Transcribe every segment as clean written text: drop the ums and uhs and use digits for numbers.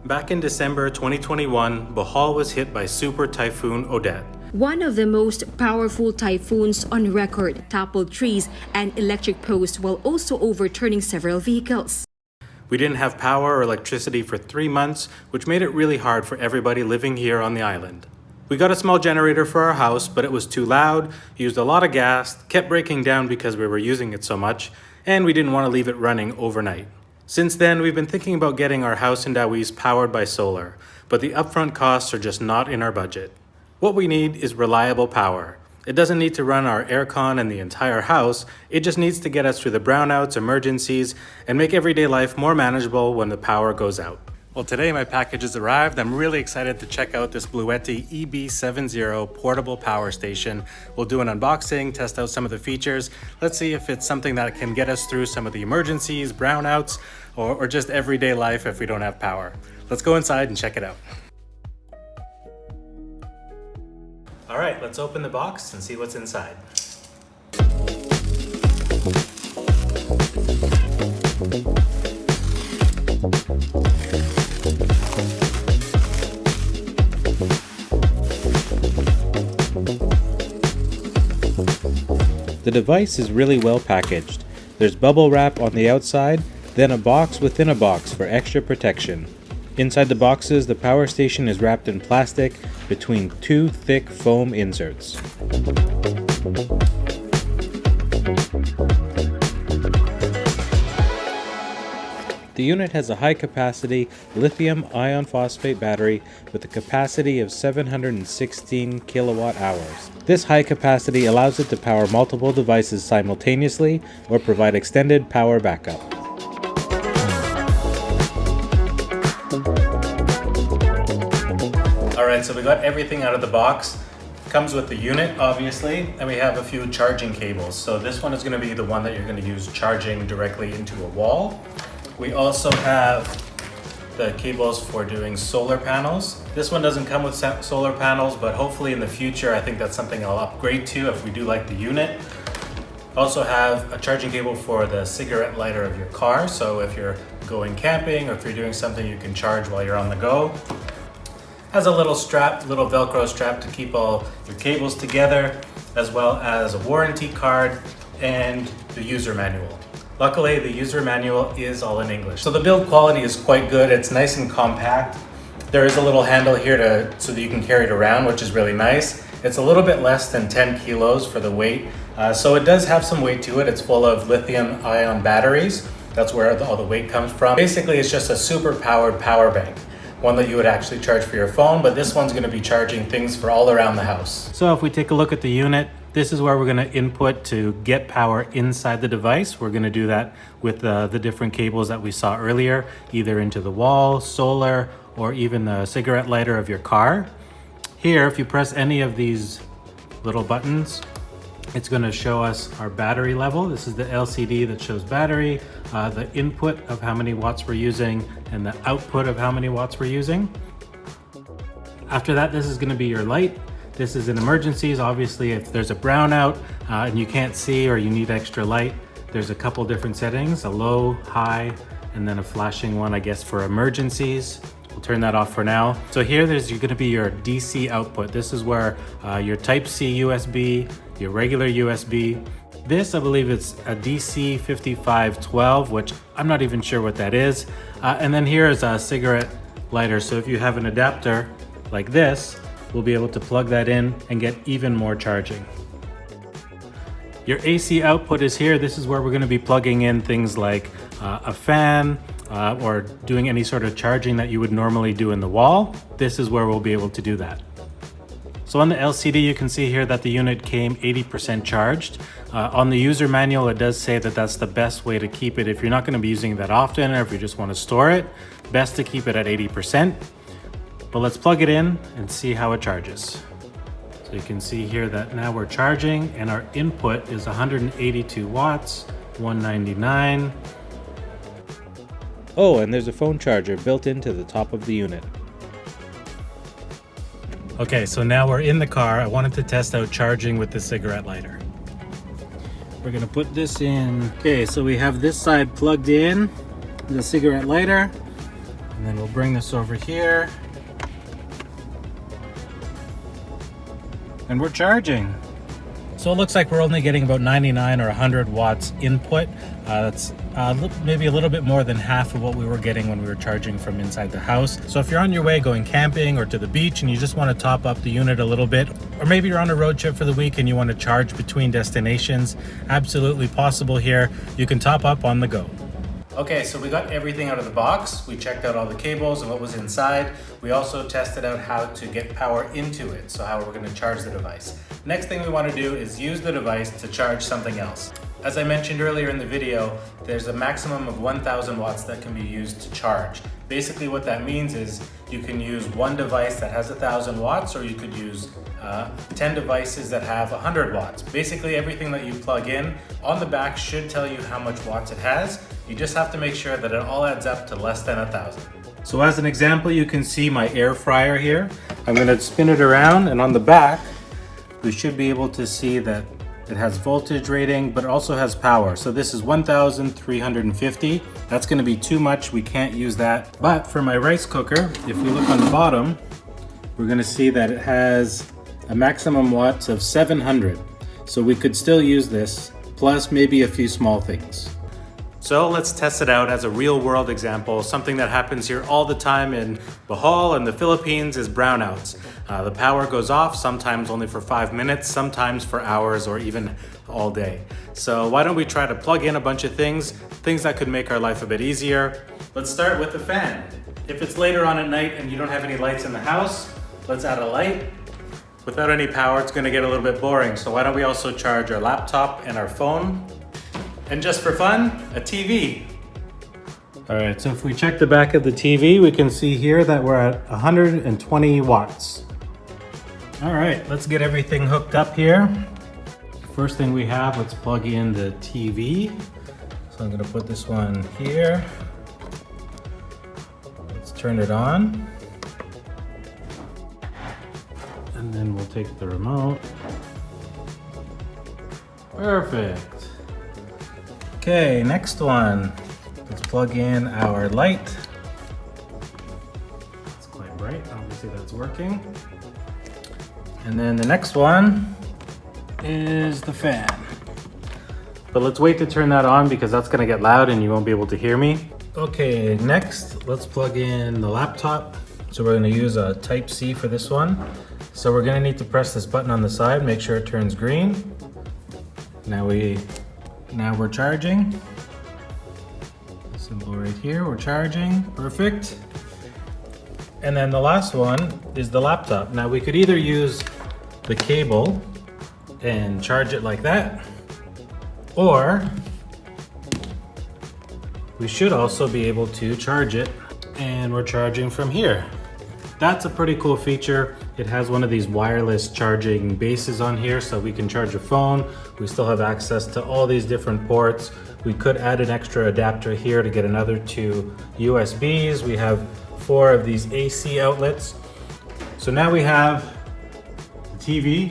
Back in December 2021, Bohol was hit by Super Typhoon Odette. One of the most powerful typhoons on record toppled trees and electric posts while also overturning several vehicles. We didn't have power or electricity for 3 months, which made it really hard for everybody living here on the island. We got a small generator for our house, but it was too loud, used a lot of gas, kept breaking down because we were using it so much, and we didn't want to leave it running overnight. Since then, we've been thinking about getting our house in Tawiz powered by solar, but the upfront costs are just not in our budget. What we need is reliable power. It doesn't need to run our aircon and the entire house, it just needs to get us through the brownouts, emergencies, and make everyday life more manageable when the power goes out. Well, today my package has arrived. I'm really excited to check out this Bluetti EB70 Portable Power Station. We'll do an unboxing, test out some of the features. Let's see if it's something that can get us through some of the emergencies, brownouts, or just everyday life if we don't have power. Let's go inside and check it out. All right, let's open the box and see what's inside. The device is really well packaged. There's bubble wrap on the outside, then a box within a box for extra protection. Inside the boxes, the power station is wrapped in plastic between two thick foam inserts. The unit has a high-capacity lithium iron phosphate battery with a capacity of 716 kilowatt hours. This high capacity allows it to power multiple devices simultaneously or provide extended power backup. Alright, so we got everything out of the box. Comes with the unit, obviously, and we have a few charging cables. So this one is going to be the one that you're going to use charging directly into a wall. We also have the cables for doing solar panels. This one doesn't come with solar panels, but hopefully in the future, I think that's something I'll upgrade to if we do like the unit. Also have a charging cable for the cigarette lighter of your car. So if you're going camping or if you're doing something you can charge while you're on the go. Has a little strap, little Velcro strap to keep all your cables together, as well as a warranty card and the user manual. Luckily, the user manual is all in English. So the build quality is quite good. It's nice and compact. There is a little handle here so that you can carry it around, which is really nice. It's a little bit less than 10 kilos for the weight. So it does have some weight to it. It's full of lithium ion batteries. That's where all the weight comes from. Basically, it's just a super powered power bank. One that you would actually charge for your phone, but this one's gonna be charging things for all around the house. So if we take a look at the unit, this is where we're gonna input to get power inside the device. We're gonna do that with the different cables that we saw earlier, either into the wall, solar, or even the cigarette lighter of your car. Here, if you press any of these little buttons, it's going to show us our battery level. This is the LCD that shows battery, the input of how many watts we're using, and the output of how many watts we're using. After that, this is going to be your light. This is in emergencies. Obviously, if there's a brownout and you can't see or you need extra light, there's a couple different settings, a low, high, and then a flashing one, I guess, for emergencies. We'll turn that off for now. So here there's going to be your DC output. This is where your Type-C USB, your regular USB. This, I believe it's a DC 5512, which I'm not even sure what that is. And then here is a cigarette lighter. So if you have an adapter like this, we'll be able to plug that in and get even more charging. Your AC output is here. This is where we're going to be plugging in things like a fan, or doing any sort of charging that you would normally do in the wall. This is where we'll be able to do that. So on the LCD, you can see here that the unit came 80% charged. On the user manual, it does say that that's the best way to keep it. If you're not going to be using it that often, or if you just want to store it, best to keep it at 80%. But let's plug it in and see how it charges. So you can see here that now we're charging and our input is 182 watts, 199. Oh, and there's a phone charger built into the top of the unit. Okay, so now we're in the car. I wanted to test out charging with the cigarette lighter. We're gonna put this in. Okay, so we have this side plugged in, the cigarette lighter. And then we'll bring this over here. And we're charging. So it looks like we're only getting about 99 or 100 watts input. That's maybe a little bit more than half of what we were getting when we were charging from inside the house. So if you're on your way going camping or to the beach and you just want to top up the unit a little bit, or maybe you're on a road trip for the week and you want to charge between destinations, absolutely possible here. You can top up on the go. Okay, so we got everything out of the box. We checked out all the cables and what was inside. We also tested out how to get power into it, so how we're going to charge the device. Next thing we want to do is use the device to charge something else. As I mentioned earlier in the video, there's a maximum of 1000 watts that can be used to charge. Basically what that means is you can use one device that has 1000 watts, or you could use 10 devices that have 100 watts. Basically everything that you plug in on the back should tell you how much watts it has. You just have to make sure that it all adds up to less than 1000. So as an example, you can see my air fryer here. I'm going to spin it around, and on the back we should be able to see that it has voltage rating, but it also has power. So this is 1350. That's going to be too much. We can't use that. But for my rice cooker, if we look on the bottom, we're going to see that it has a maximum watts of 700. So we could still use this, plus maybe a few small things. So let's test it out as a real world example. Something that happens here all the time in Bohol and the Philippines is brownouts. The power goes off, sometimes only for 5 minutes, sometimes for hours or even all day. So why don't we try to plug in a bunch of things that could make our life a bit easier. Let's start with the fan. If it's later on at night and you don't have any lights in the house, let's add a light. Without any power, it's going to get a little bit boring. So why don't we also charge our laptop and our phone? And just for fun, a TV. All right, so if we check the back of the TV, we can see here that we're at 120 watts. All right, let's get everything hooked up here. First thing we have, let's plug in the TV. So I'm gonna put this one here. Let's turn it on. And then we'll take the remote. Perfect. Okay, next one. Let's plug in our light. It's quite bright, obviously that's working. And then the next one is the fan. But let's wait to turn that on because that's gonna get loud and you won't be able to hear me. Okay, next, let's plug in the laptop. So we're gonna use a Type-C for this one. So we're gonna need to press this button on the side, make sure it turns green. Now we're charging. Symbol right here, we're charging, perfect. And then the last one is the laptop. Now we could either use the cable and charge it like that, or we should also be able to charge it and we're charging from here. That's a pretty cool feature. It has one of these wireless charging bases on here, so we can charge a phone. We still have access to all these different ports. We could add an extra adapter here to get another 2 USBs. We have 4 of these AC outlets. So now we have the TV,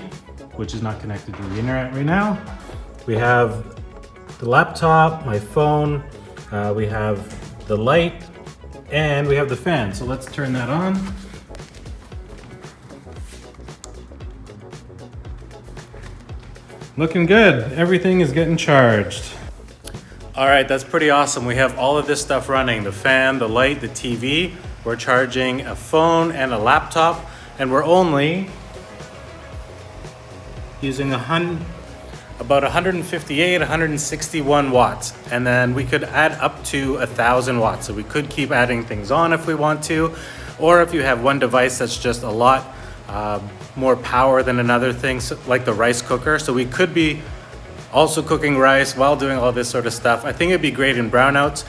which is not connected to the internet right now. We have the laptop, my phone, we have the light, and we have the fan. So let's turn that on. Looking good. Everything is getting charged. All right, that's pretty awesome. We have all of this stuff running, the fan, the light, the TV. We're charging a phone and a laptop, and we're only using about 158, 161 watts. And then we could add up to 1000 watts. So we could keep adding things on if we want to, or if you have one device that's just a lot more power than another thing, like the rice cooker. So we could be also cooking rice while doing all this sort of stuff. I think it'd be great in brownouts.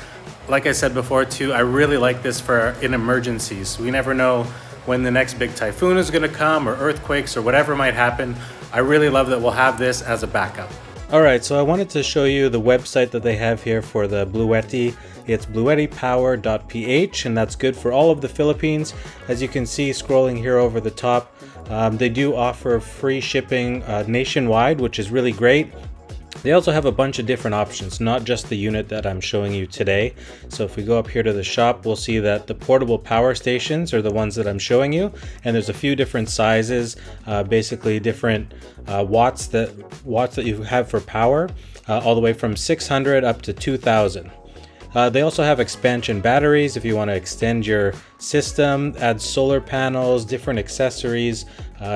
Like I said before too, I really like this for in emergencies. We never know when the next big typhoon is gonna come, or earthquakes, or whatever might happen. I really love that we'll have this as a backup. All right, so I wanted to show you the website that they have here for the Bluetti. It's bluettipower.ph, and that's good for all of the Philippines. As you can see scrolling here over the top, they do offer free shipping nationwide, which is really great. They also have a bunch of different options, not just the unit that I'm showing you today. So if we go up here to the shop, we'll see that the portable power stations are the ones that I'm showing you, and there's a few different sizes, basically different watts that you have for power, all the way from 600 up to 2000. They also have expansion batteries if you want to extend your system, add solar panels, different accessories,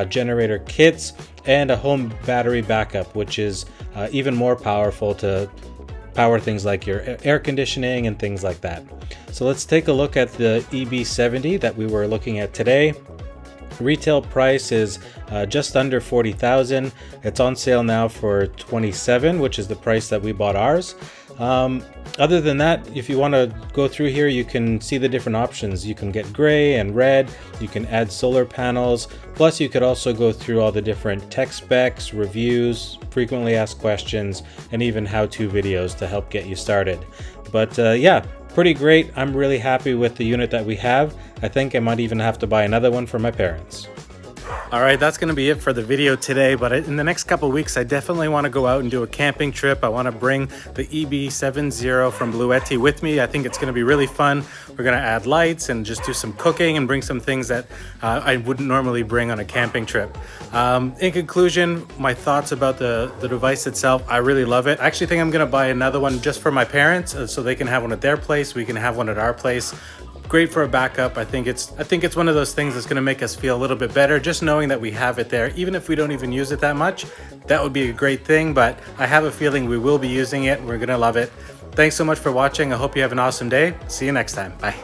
generator kits, and a home battery backup, which is even more powerful to power things like your air conditioning and things like that. So let's take a look at the EB70 that we were looking at today. Retail price is just under 40,000. It's on sale now for 27, which is the price that we bought ours. Other than that, if you want to go through here, you can see the different options. You can get gray and red, you can add solar panels, plus you could also go through all the different tech specs, reviews, frequently asked questions, and even how-to videos to help get you started. But yeah, pretty great. I'm really happy with the unit that we have. I think I might even have to buy another one for my parents. All right, that's going to be it for the video today, but in the next couple weeks, I definitely want to go out and do a camping trip. I want to bring the EB70 from Bluetti with me. I think it's going to be really fun. We're going to add lights and just do some cooking and bring some things that I wouldn't normally bring on a camping trip. In conclusion, my thoughts about the device itself, I really love it. I actually think I'm going to buy another one just for my parents so they can have one at their place. We can have one at our place. Great for a backup. I think it's one of those things that's going to make us feel a little bit better, just knowing that we have it there. Even if we don't even use it that much, that would be a great thing, but I have a feeling we will be using it. We're going to love it. Thanks so much for watching. I hope you have an awesome day. See you next time. Bye.